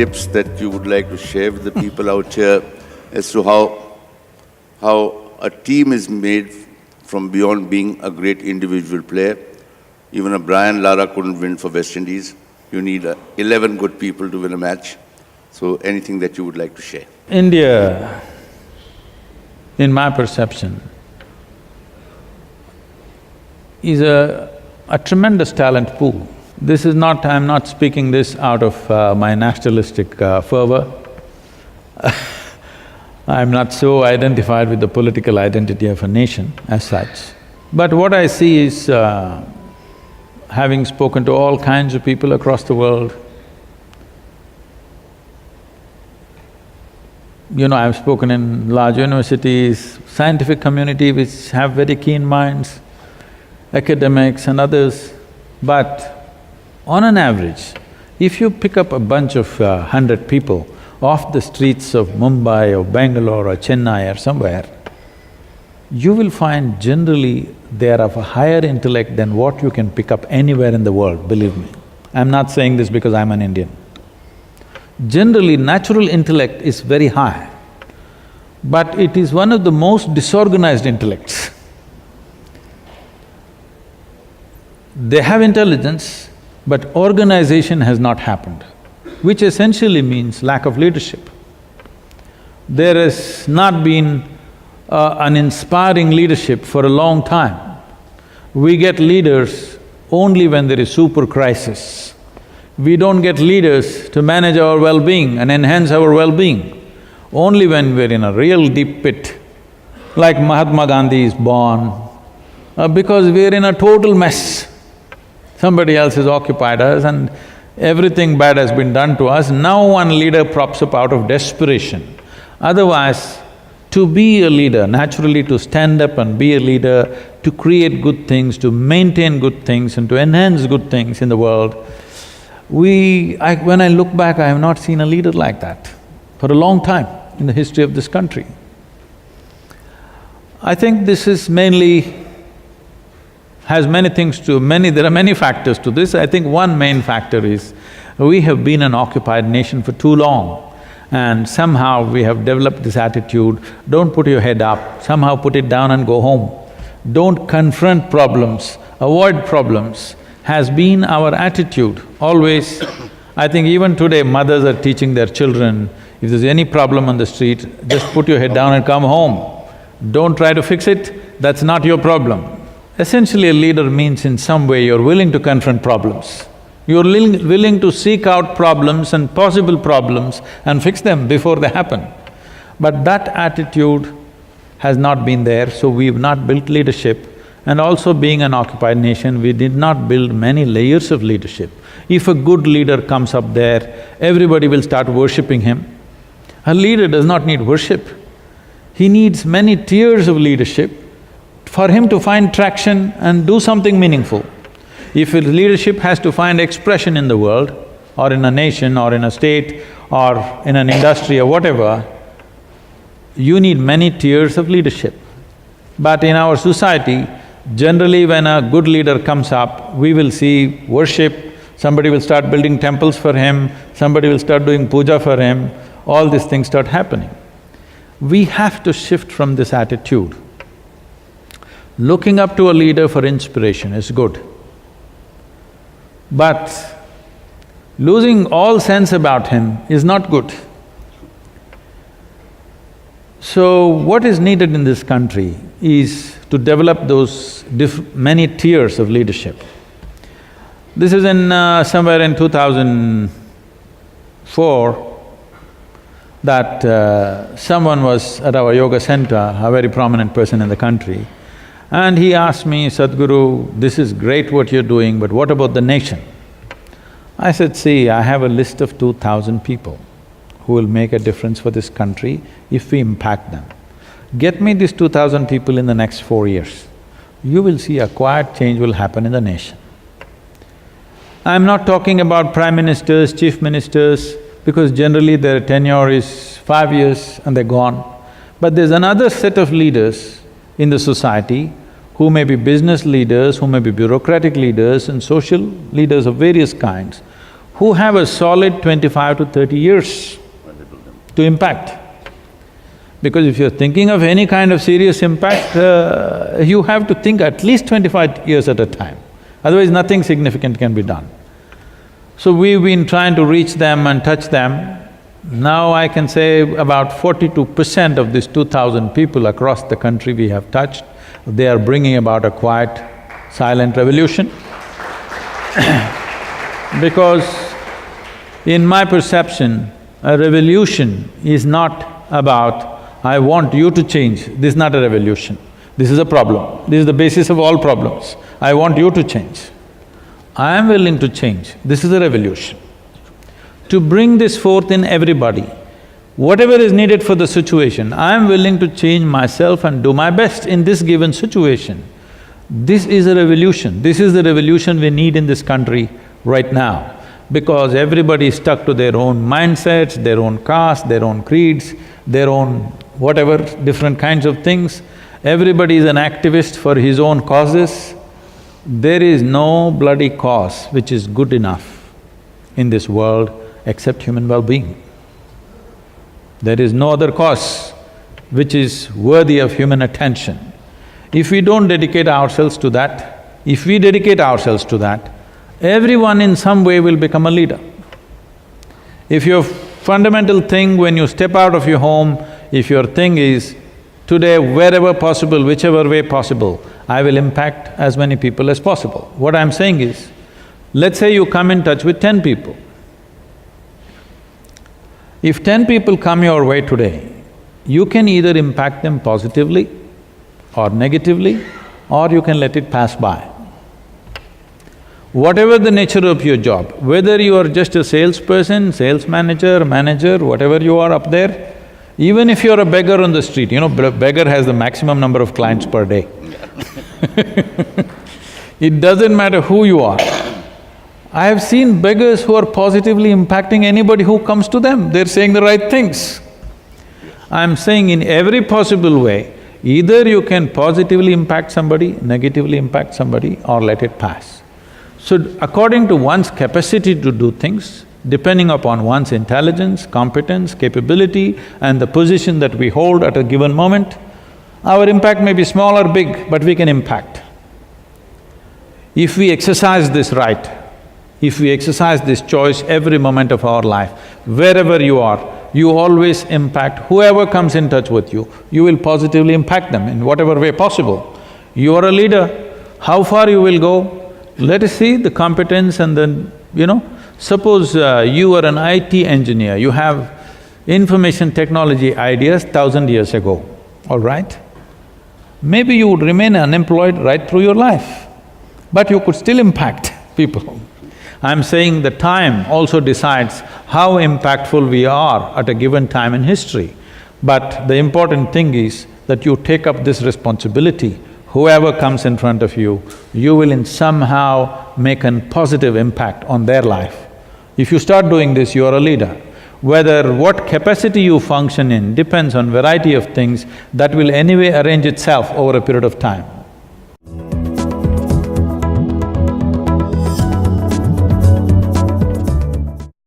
tips that you would like to share with the people out here as to how a team is made from beyond being a great individual player? Even a Brian Lara couldn't win for West Indies. You need 11 good people to win a match. So anything that you would like to share? India, in my perception, is a tremendous talent pool. This is not… I'm not speaking this out of my nationalistic fervor. I'm not so identified with the political identity of a nation as such. But what I see is, having spoken to all kinds of people across the world, I've spoken in large universities, scientific community which have very keen minds, academics and others, but on an average, if you pick up a bunch of 100 people off the streets of Mumbai or Bangalore or Chennai or somewhere, you will find generally they are of a higher intellect than what you can pick up anywhere in the world, believe me. I'm not saying this because I'm an Indian. Generally, natural intellect is very high, but it is one of the most disorganized intellects. They have intelligence, but organization has not happened, which essentially means lack of leadership. There has not been an inspiring leadership for a long time. We get leaders only when there is super crisis. We don't get leaders to manage our well-being and enhance our well-being. Only when we're in a real deep pit, like Mahatma Gandhi is born, because we're in a total mess. Somebody else has occupied us and everything bad has been done to us. Now one leader props up out of desperation. Otherwise, to be a leader, naturally to stand up and be a leader, to create good things, to maintain good things and to enhance good things in the world, when I look back, I have not seen a leader like that for a long time in the history of this country. I think this is mainly… has many things to… there are many factors to this. I think one main factor is we have been an occupied nation for too long and somehow we have developed this attitude, don't put your head up, somehow put it down and go home. Don't confront problems, avoid problems, has been our attitude always. I think even today mothers are teaching their children, if there's any problem on the street, just put your head down and come home. Don't try to fix it, that's not your problem. Essentially, a leader means in some way you're willing to confront problems. You're willing to seek out problems and possible problems and fix them before they happen. But that attitude has not been there, so we've not built leadership. And also being an occupied nation, we did not build many layers of leadership. If a good leader comes up there, everybody will start worshipping him. A leader does not need worship. He needs many tiers of leadership for him to find traction and do something meaningful. If his leadership has to find expression in the world, or in a nation, or in a state, or in an industry or whatever, you need many tiers of leadership. But in our society, generally when a good leader comes up, we will see worship, somebody will start building temples for him, somebody will start doing puja for him, all these things start happening. We have to shift from this attitude. Looking up to a leader for inspiration is good, but losing all sense about him is not good. So, what is needed in this country is to develop those many tiers of leadership. This is in… somewhere in 2004 that someone was at our yoga center, a very prominent person in the country, and he asked me, Sadhguru, this is great what you're doing, but what about the nation? I said, see, I have a list of 2,000 people who will make a difference for this country if we impact them. Get me these 2,000 people in the next 4 years. You will see a quiet change will happen in the nation. I'm not talking about prime ministers, chief ministers, because generally their tenure is 5 years and they're gone. But there's another set of leaders in the society who may be business leaders, who may be bureaucratic leaders and social leaders of various kinds, who have a solid 25 to 30 years to impact. Because if you're thinking of any kind of serious impact, you have to think at least 25 years at a time, otherwise nothing significant can be done. So we've been trying to reach them and touch them. Now I can say about 42% of these 2,000 people across the country we have touched, they are bringing about a quiet, silent revolution. Because in my perception, a revolution is not about, I want you to change. This is not a revolution. This is a problem. This is the basis of all problems. I want you to change. I am willing to change. This is a revolution. To bring this forth in everybody, whatever is needed for the situation, I am willing to change myself and do my best in this given situation. This is a revolution. This is the revolution we need in this country right now, because everybody is stuck to their own mindsets, their own caste, their own creeds, their own whatever, different kinds of things. Everybody is an activist for his own causes. There is no bloody cause which is good enough in this world except human well-being. There is no other cause which is worthy of human attention. If we don't dedicate ourselves to that, if we dedicate ourselves to that, everyone in some way will become a leader. If your fundamental thing when you step out of your home, if your thing is, today wherever possible, whichever way possible, I will impact as many people as possible. What I'm saying is, let's say you come in touch with 10 people. If 10 people come your way today, you can either impact them positively or negatively, or you can let it pass by. Whatever the nature of your job, whether you are just a salesperson, sales manager, whatever you are up there, even if you're a beggar on the street, you know, beggar has the maximum number of clients per day. It doesn't matter who you are. I have seen beggars who are positively impacting anybody who comes to them, they're saying the right things. I'm saying in every possible way, either you can positively impact somebody, negatively impact somebody, or let it pass. So according to one's capacity to do things, depending upon one's intelligence, competence, capability and the position that we hold at a given moment, our impact may be small or big, but we can impact. If we exercise this right, if we exercise this choice every moment of our life, wherever you are, you always impact whoever comes in touch with you, you will positively impact them in whatever way possible. You are a leader, how far you will go, let us see the competence and then, suppose you are an IT engineer, you have information technology ideas 1,000 years ago, all right? Maybe you would remain unemployed right through your life, but you could still impact people. I'm saying the time also decides how impactful we are at a given time in history. But the important thing is that you take up this responsibility. Whoever comes in front of you, you will in somehow make a positive impact on their life. If you start doing this, you are a leader. Whether what capacity you function in depends on variety of things that will anyway arrange itself over a period of time.